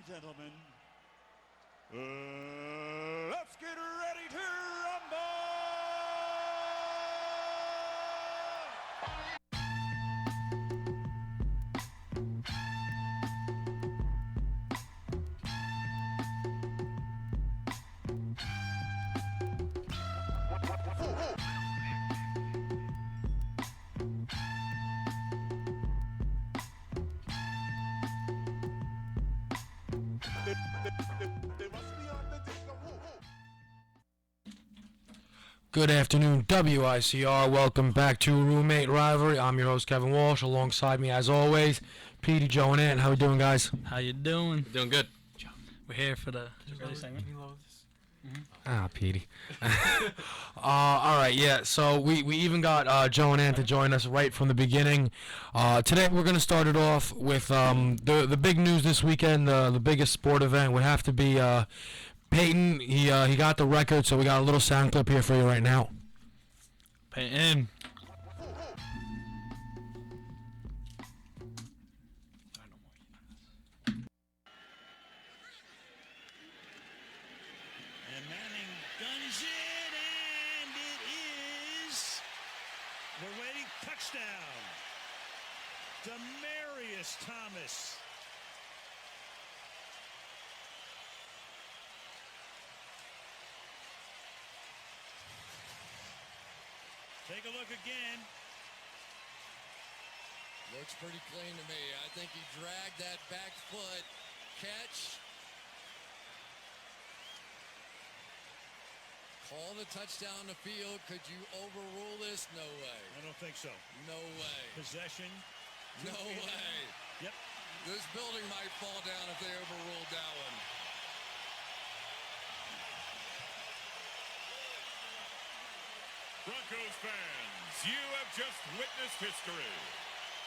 Gentlemen, let's get ready to rumble! Good afternoon, WICR. Welcome back to Roommate Rivalry. I'm your host, Kevin Walsh. Alongside me, as always, Petey, Joe, and Ant. How we doing, guys? How you doing? Doing good. We're here for the early segment. Ah, Petey. All right, yeah. So we even got Joe and Ant to join us right from the beginning. Today we're going to start it off with the big news this weekend. The biggest sport event would have to be Peyton. He got the record, so we got a little sound clip here for you right now. Peyton. And Manning guns it, and it is. We're waiting. Touchdown. Demarius Thomas. Take a look again. Looks pretty clean to me. I think he dragged that back foot. Catch. Call the touchdown the field. Could you overrule this? No way. I don't think so. No way. Possession. No way. Yep. This building might fall down if they overruled that one. Broncos fans, you have just witnessed history.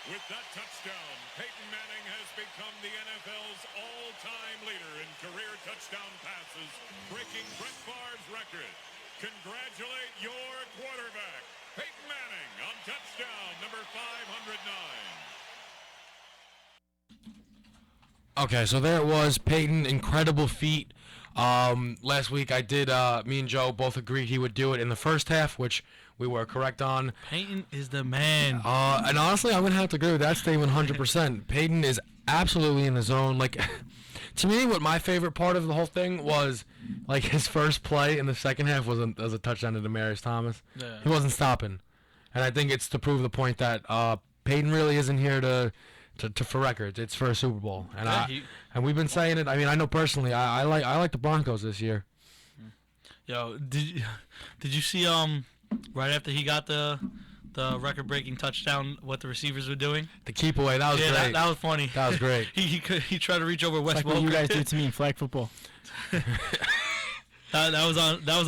With that touchdown, Peyton Manning has become the NFL's all-time leader in career touchdown passes, breaking Brett Favre's record. Congratulate your quarterback, Peyton Manning, on touchdown number 509. Okay, so there it was. Peyton, incredible feat. Last week I did, me and Joe both agreed he would do it in the first half, which we were correct on. Peyton is the man. And honestly, I'm going to have to agree with that statement 100%. Peyton is absolutely in the zone. Like, to me, what my favorite part of the whole thing was, like, his first play in the second half was a touchdown to Demarius Thomas. Yeah. He wasn't stopping. And I think it's to prove the point that Peyton really isn't here to for records. It's for a Super Bowl, and Yeah, and we've been saying it. I mean, I know personally, I like the Broncos this year. Yo, did you see right after he got the record-breaking touchdown, what the receivers were doing? The keep away, that was great. That was funny. That was great. he tried to reach over Wes Like what Welker. you guys did to me in flag football. that was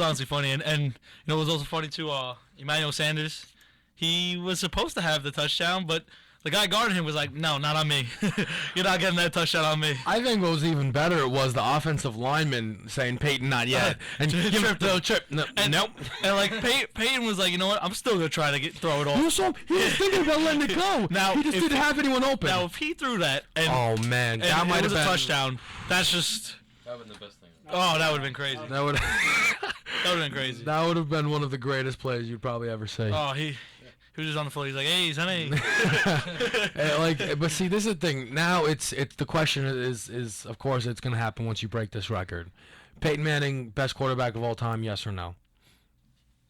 honestly funny, and you know what was also funny too. Emmanuel Sanders, he was supposed to have the touchdown, but the guy guarding him was like, "No, not on me. You're not getting that touchdown on me." I think what was even better was the offensive lineman saying, "Peyton, not yet," and give him the trip. No, nope. And like Peyton was like, "You know what? I'm still gonna try to throw it off." He was thinking about letting it go. Now, he just didn't have anyone open. Now, if he threw that, and oh man, and that might it have was been a touchdown. That's just. That would have been the best thing. Oh, that would have been crazy. That would. That would have been crazy. That would have been one of the greatest plays you'd probably ever see. Oh, he was just on the floor. He's like, "Hey, sonny." But see, this is the thing. Now it's the question is of course it's gonna happen once you break this record. Peyton Manning, best quarterback of all time, yes or no?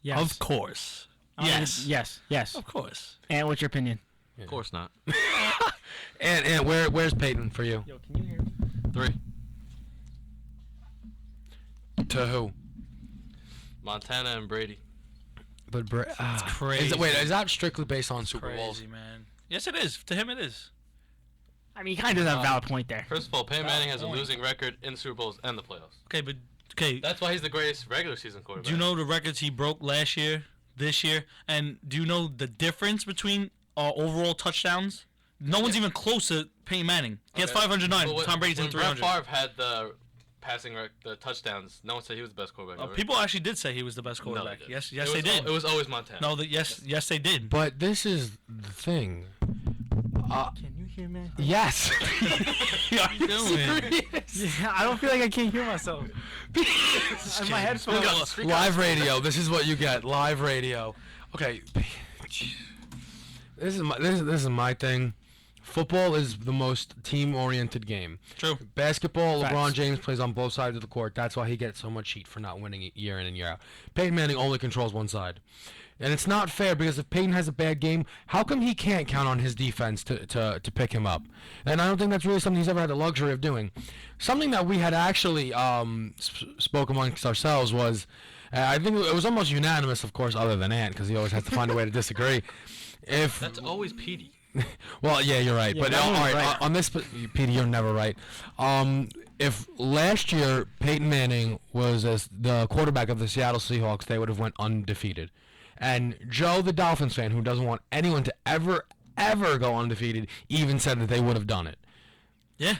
Yes. Of course. Yes. Yes. Of course. And what's your opinion? Of course not. And where's Peyton for you? Yo, can you hear me? 3. To who? Montana and Brady. But It's crazy. Is that strictly based on Super Bowls? Crazy, man. Yes, it is. To him, it is. I mean, he kind of does have a valid point there. First of all, Peyton Manning has a losing record in Super Bowls and the playoffs. Okay. That's why he's the greatest regular season quarterback. Do you know the records he broke last year, this year, and do you know the difference between overall touchdowns? No one's even close to Peyton Manning. He has 509. Well, Tom Brady's in 300. Brett Favre had the the touchdowns, no one said he was the best quarterback ever. People actually did say he was the best quarterback. No, Yes, they did. It was always Montana. No, yes, they did. But this is the thing. Can you hear me? Yes. Are you doing? serious? Yeah, I don't feel like I can't hear myself. In my headphones. Live radio. This is what you get. Live radio. Okay. This is my thing. Football is the most team-oriented game. True. Basketball, Facts. LeBron James plays on both sides of the court. That's why he gets so much heat for not winning it year in and year out. Peyton Manning only controls one side. And it's not fair because if Peyton has a bad game, how come he can't count on his defense to pick him up? And I don't think that's really something he's ever had the luxury of doing. Something that we had actually spoke amongst ourselves was, I think it was almost unanimous, of course, other than Ant, because he always has to find a way to disagree. If That's always Petey. well, yeah, you're right. Yeah, but that all one's right, right. on this, Petey, you're never right. If last year Peyton Manning was as the quarterback of the Seattle Seahawks, they would have went undefeated. And Joe, the Dolphins fan, who doesn't want anyone to ever go undefeated, even said that they would have done it. Yeah.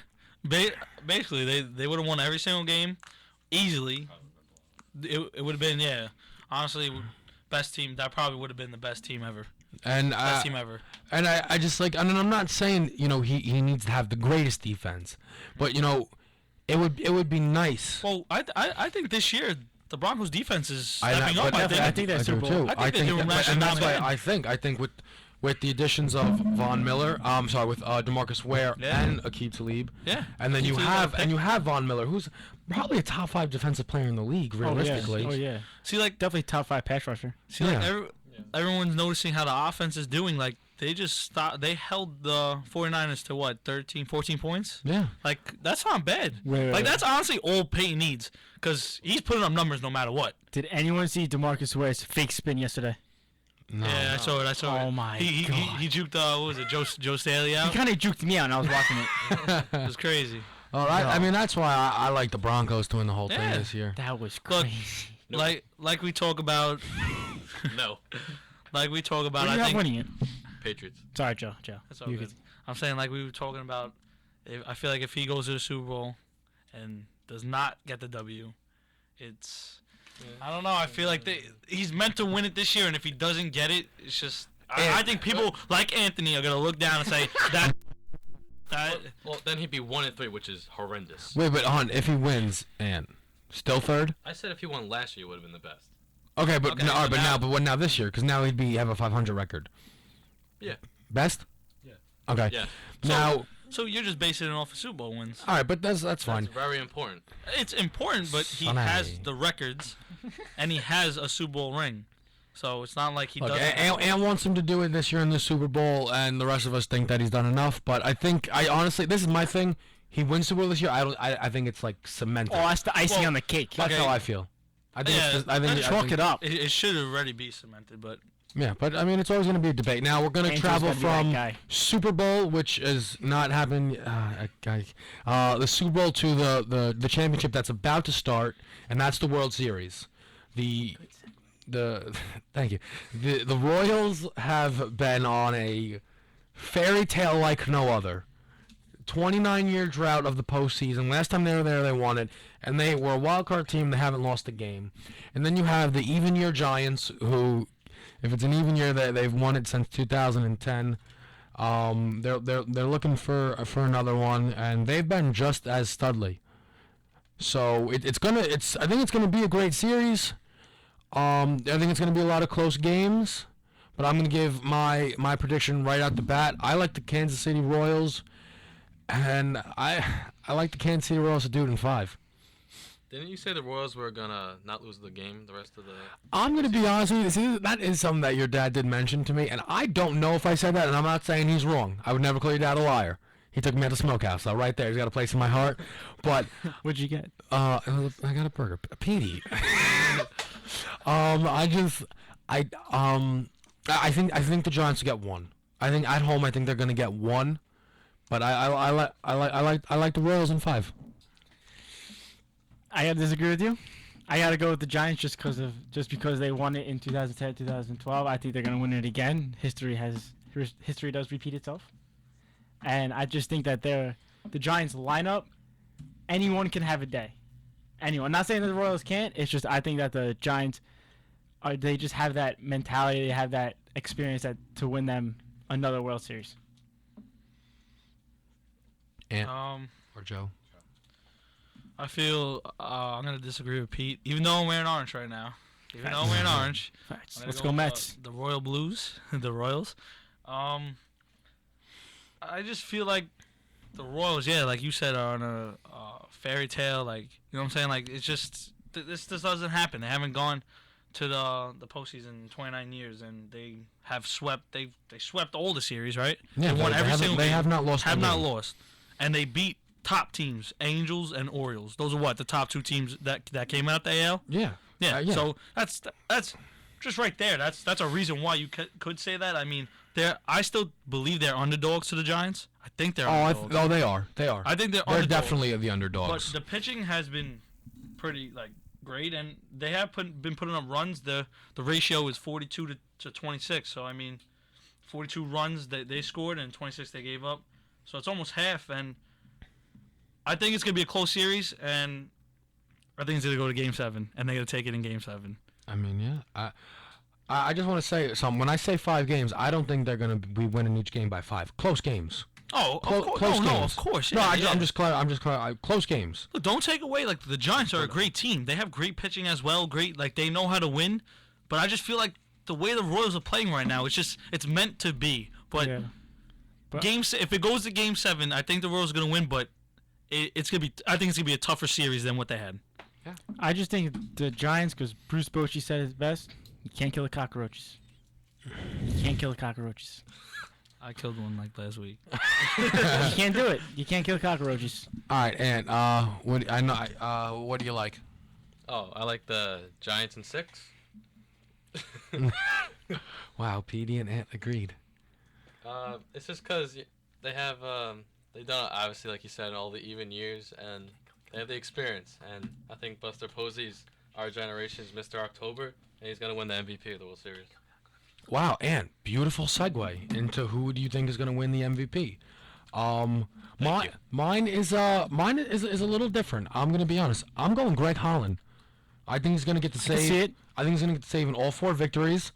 Basically, they would have won every single game easily. It would have been, yeah. Honestly, best team. That probably would have been the best team ever. And Best team ever. And I just like, and I'm not saying he needs to have the greatest defense, but it would be nice. Well, I think this year the Broncos defense is I stepping up. I think I that's do Super too. Bowl. I think they're doing and that's why rational I think with the additions of Von Miller, with DeMarcus Ware Yeah. and Aqib Talib, Yeah. and then Aqib you Talib, have Von Miller, who's probably a top 5 defensive player in the league, realistically. Oh yeah. See, like Definitely top 5 pass rusher. Yeah. everyone's noticing how the offense is doing. Like they just stopped. They held the 49ers to what, 13, 14 points? Yeah. Like that's not bad. Wait. That's honestly all Peyton needs because he's putting up numbers no matter what. Did anyone see DeMarcus Ware's fake spin yesterday? No. Yeah, I saw it. Oh my he God. He juked what was it, Joe Staley He out? kind of juked me out, and I was watching it. It was crazy. Well, I mean, that's why I like the Broncos doing the whole thing Yeah. this year. That was Look, crazy. like we talk about, No. like we talk about. Who do you I have think winning it? Patriots. Sorry, Joe. that's all You good. could- I'm saying like we were talking about. I feel like if he goes to the Super Bowl and does not get the W, it's. I don't know. I feel like he's meant to win it this year, and if he doesn't get it, it's just. I think people like Anthony are gonna look down and say that. Well, then he'd be 1-3, which is horrendous. Wait, but if he wins, and still third? I said if he won last year, it would have been the best. Okay, but Okay, no, but but now- now, what now this year? Because now he'd have a 500 record. Yeah. Best? Yeah. Okay. Yeah. Now, So you're just basing it off of Super Bowl wins. all right, but that's fine. That's very important. It's important, but he Sonny. has the records, and he has a Super Bowl ring. So it's not like he Look, doesn't. Ant wants him to do it this year in the Super Bowl, and the rest of us think that he's done enough. But I honestly, this is my thing. He wins Super Bowl this year. I think it's like cemented. Oh, that's the icing Well, on the cake. That's okay. how I feel. I think Yeah, it's just, I think Chalk it up. It should already be cemented, but Yeah, but I mean, it's always going to be a debate. Now we're going to Angel's travel gotta be that from guy. Super Bowl, which is not happening, the Super Bowl to the championship that's about to start, and that's the World Series. The thank you. The Royals have been on a fairy tale like no other. 29-year drought of the postseason. Last time they were there, they won it, and they were a wild card team. They haven't lost a game. And then you have the even year Giants, who, if it's an even year, they've won it since 2010. They're looking for another one, and they've been just as studly. So I think it's gonna be a great series. I think it's gonna be a lot of close games, but I'm gonna give my prediction right out the bat. I like the Kansas City Royals. And I like the Kansas City Royals to do it in 5. Didn't you say the Royals were gonna not lose the game the rest of the? I'm going to be honest with you. See, that is something that your dad did mention to me, and I don't know if I said that, and I'm not saying he's wrong. I would never call your dad a liar. He took me out to Smokehouse, so right there. He's got a place in my heart. But What'd you get? I got a burger. Petey. I think the Giants will get 1. I think at home, I think they're going to get 1. But I like the Royals in 5. I gotta disagree with you. I gotta go with the Giants just because they won it in 2010, 2012. I think they're gonna win it again. History does repeat itself, and I just think that the Giants lineup, anyone can have a day. Anyone. I'm not saying that the Royals can't. It's just I think that the Giants they just have that mentality. They have that experience to win them another World Series. Ant Um, or Joe? I feel I'm gonna disagree with Pete, even though I'm wearing orange right now. Even though I'm wearing orange, Facts. I'm gonna Let's go go with, Mets. The Royal Blues, the Royals. I just feel like the Royals, yeah, like you said, are on a fairy tale. Like, you know what I'm saying? Like, it's just this doesn't happen. They haven't gone to the postseason in 29 years, and they have swept. They swept all the series, right? Yeah, they won every single They game. have not lost. Have a not game. lost, and they beat top teams, Angels and Orioles. Those are what the top 2 teams that came out the AL. Yeah. Yeah. Yeah. So that's just right there. That's a reason why you could say that. I mean, I still believe they're underdogs to the Giants. I think they're underdogs. They are. They are. I think they're They're underdogs. definitely the But underdogs. the pitching has been pretty great, and they have been putting up runs. The ratio is 42 to 26. So I mean, 42 runs they scored and 26 they gave up. So it's almost half, and I think it's gonna be a close series, and I think it's gonna go to Game 7, and they're gonna take it in Game 7. I mean, yeah. I just want to say something. When I say 5 games, I don't think they're going to be winning each game by 5. Close games. Oh, of course. Close games. No, of course. No, Yeah, I'm just clear. Close games. Look, don't take away the Giants are a great team. They have great pitching as well. Great, they know how to win. But I just feel like the way the Royals are playing right now, it's meant to be. But Yeah. But- if it goes to Game 7, I think the Royals are gonna win. But it's gonna be. I think it's gonna be a tougher series than what they had. I just think the Giants, because Bruce Bochy said it best, you can't kill the cockroaches. You can't kill the cockroaches. I killed one last week. You can't do it. You can't kill cockroaches. All right, and what do you like? Oh, I like the Giants in 6. Wow, PD and Ant agreed. It's just because they have they've done obviously like you said all the even years and they have the experience and I think Buster Posey's our generation's Mr. October and he's gonna win the MVP of the World Series. Wow, Ant, beautiful segue into who do you think is going to win the MVP? Mine is a little different. I'm going to be honest. I'm going Greg Holland. I think he's going to get the I can see save. it. I think he's going to get the save in all 4 victories.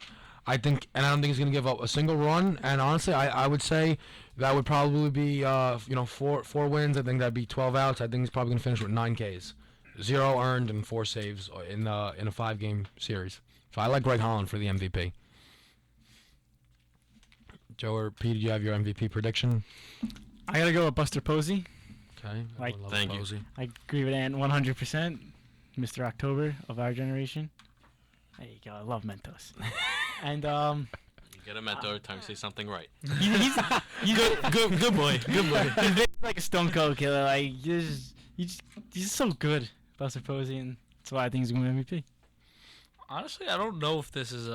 I don't think he's going to give up a single run. And honestly, I would say that would probably be 4 wins. I think that'd be 12 outs. I think he's probably going to finish with 9 Ks, 0 earned and 4 saves in a 5-game series. So I like Greg Holland for the MVP. Joe or Pete, do you have your MVP prediction? I gotta go with Buster Posey. Okay. Like- everyone loves Thank you. Posey. I agree with Ant 100%. Mr. October of our generation. There you go. I love Mentos. And You get a mentor every time you say something right. he's Good boy. Good boy. basically like a Stone Cold Killer. Like he's so good, Buster Posey, and that's why I think he's going to win MVP. Honestly, I don't know if this is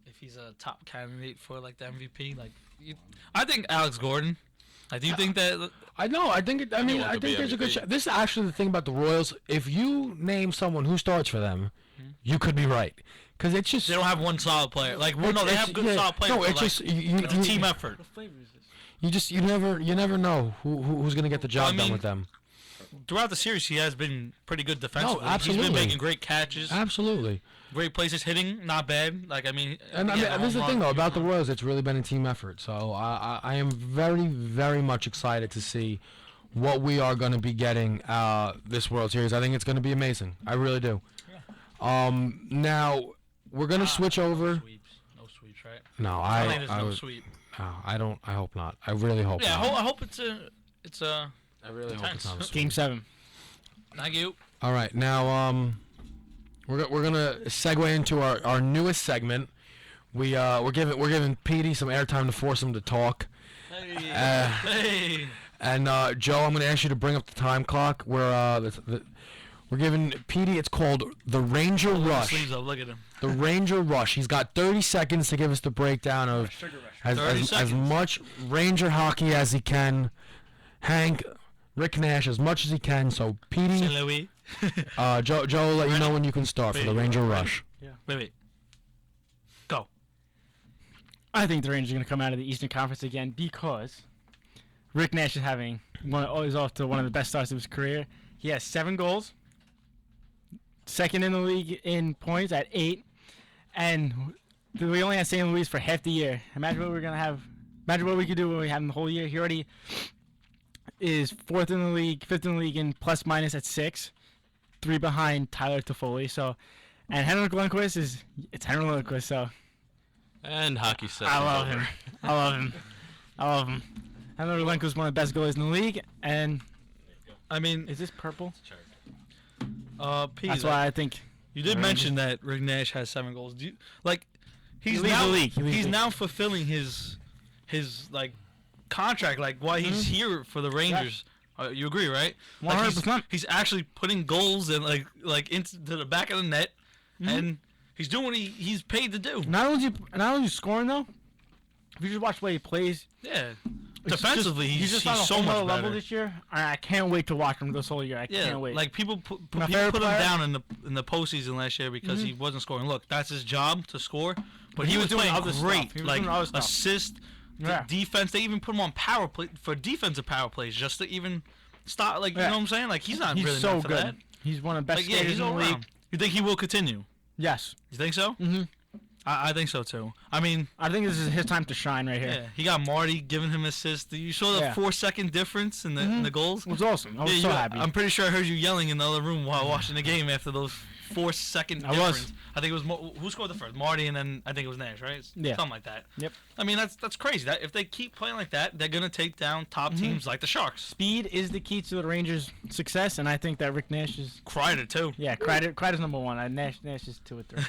if he's a top candidate for the MVP. I think Alex Gordon. Do you think that? I know. I think want to be there's a good MVP. shot. This is actually the thing about the Royals. If you name someone who starts for them, you could be right. Because it's just They don't have one solid player. They have good solid players. No, but, it's just it's a team effort. What flavor is this? you never know who's gonna get the job I done mean, with them. Throughout the series, he has been pretty good defensively. He's absolutely. been making great catches, Absolutely. great places, hitting not bad. And this is the thing though about the Royals. It's really been a team effort. So I am very very much excited to see what we are going to be getting this World Series. I think it's going to be amazing. I really do. Now we're going to switch over. No sweeps, right? No, I think there's I no would- sweep. no, I don't. I hope not. I really hope Yeah, not. I hope it's a. I really hope it's not a sweep. Game 7. Thank you. All right, now we're gonna segue into our newest segment. We're giving Petey some airtime to force him to talk. Hey. Hey. And Joe, I'm gonna ask you to bring up the time clock. We're giving Petey. It's called the Ranger Rush. Sleeves up. Look at him. The Ranger Rush. He's got 30 seconds to give us the breakdown of as 30 as seconds. much Ranger hockey as he can. Hank, Rick Nash, as much as he can. So Petey, St. Louis. Joe will let you know when you can start for the Ready? Ranger Ready? Rush. Wait. Go. I think the Rangers are going to come out of the Eastern Conference again because Rick Nash is having always off to one of the best starts of his career. He has 7 goals, second in the league in points at 8, and we only had St. Louis for half the year. Imagine what we're going to have. Imagine what we could do when we have him the whole year. He already is 4th in the league, 5th in the league in plus minus at 6, 3 behind Tyler Toffoli. So, and Henrik Lundqvist it's Henrik Lundqvist. So, And hockey set. I love him. I love him. I love him. Henrik Lundqvist is one of the best goalies in the league. And I mean, is this purple? P, That's why I think you did Rangers- mention that Rick Nash has 7 goals. Do you, like, he's leads now the league. He leads he's the now fulfilling his like contract, like why he's here for the Rangers. You agree, right? Like 100%. he's actually putting goals and like into the back of the net, and he's doing what he's paid to do. Not only scoring though. If you just watch the way he plays, Yeah. it's Defensively, just, he's on a so whole much nother better. level this year. I can't wait to watch him this whole year. I Yeah, can't wait. like people put My him favorite player? down in the postseason last year because he wasn't scoring. Look, that's his job to score, but he was doing playing other stuff. great. He was Like doing other stuff. assist, Yeah. defense. They even put him on power play for defensive power plays just to even stop. Like you Yeah. know what I'm saying? Like he's not he's really so meant for good. that. He's one of the best Like yeah, skaters he's in the all league. around. You think he will continue? Yes. You think so? Mm-hmm. I think so too. I mean, I think this is his time to shine right here. yeah, he got Marty giving him assists. You saw the Yeah. 4-second difference in the goals. It was awesome. I was so happy. I'm pretty sure I heard you yelling in the other room while watching the game after those 4-second I was. difference. I think it was who scored the first, Marty, and then I think it was Nash, right? Yeah. Something like that. Yep. I mean that's crazy. That if they keep playing like that, they're gonna take down top teams like the Sharks. Speed is the key to the Rangers' success, and I think that Rick Nash is. Kreider too. Yeah, Kreider's number 1. Nash is 2 or 3.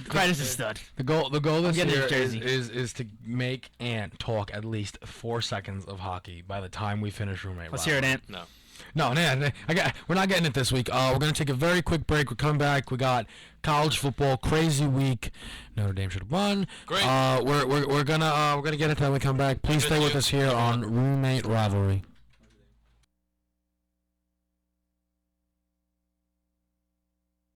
Kreider's a stud. The goal this getting year his is jersey. to make Ant talk at least 4 seconds of hockey by the time we finish roommate. Let's hear it, Ant. No. No, we're not getting it this week. We're gonna take a very quick break. We come back. We got college football, crazy week. Notre Dame should have won. Great. We're gonna get into that when we come back. Please Good stay with news. us here on Roommate Rivalry.